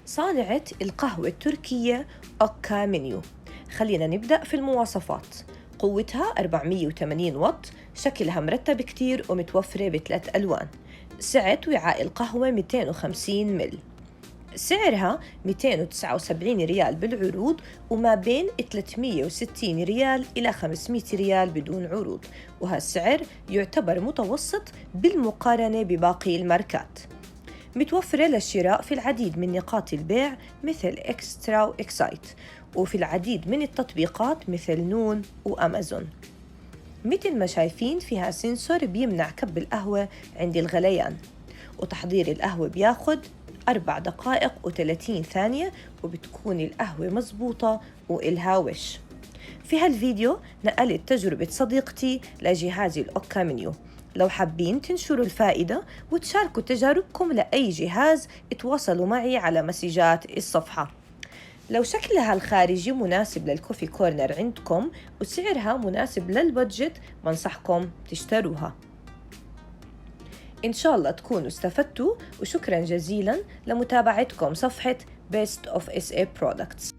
صانعة القهوة التركية أوكا منيو. خلينا نبدأ في المواصفات. قوتها 480 واط، شكلها مرتب كتير ومتوفرة ب3 ألوان. سعة وعاء القهوة 250 مل. سعرها 279 ريال بالعروض، وما بين 360 ريال إلى 500 ريال بدون عروض، وهالسعر يعتبر متوسط بالمقارنة بباقي الماركات. متوفرة للشراء في العديد من نقاط البيع مثل إكسترا وإكسايت، وفي العديد من التطبيقات مثل نون وأمازون. مثل ما شايفين فيها سنسور بيمنع كب القهوة عند الغليان، وتحضير القهوة بياخد 4 دقائق و30 ثانية، وبتكون القهوة مزبوطة وإلها وش. في هالفيديو نقلت تجربة صديقتي لجهاز الأوكا منيو. لو حابين تنشروا الفائدة وتشاركوا تجاربكم لأي جهاز، اتواصلوا معي على مسجات الصفحة. لو شكلها الخارجي مناسب للكوفي كورنر عندكم وسعرها مناسب للبادجت، بنصحكم تشتروها. إن شاء الله تكونوا استفدتوا، وشكرا جزيلا لمتابعتكم صفحة Best of SA Products.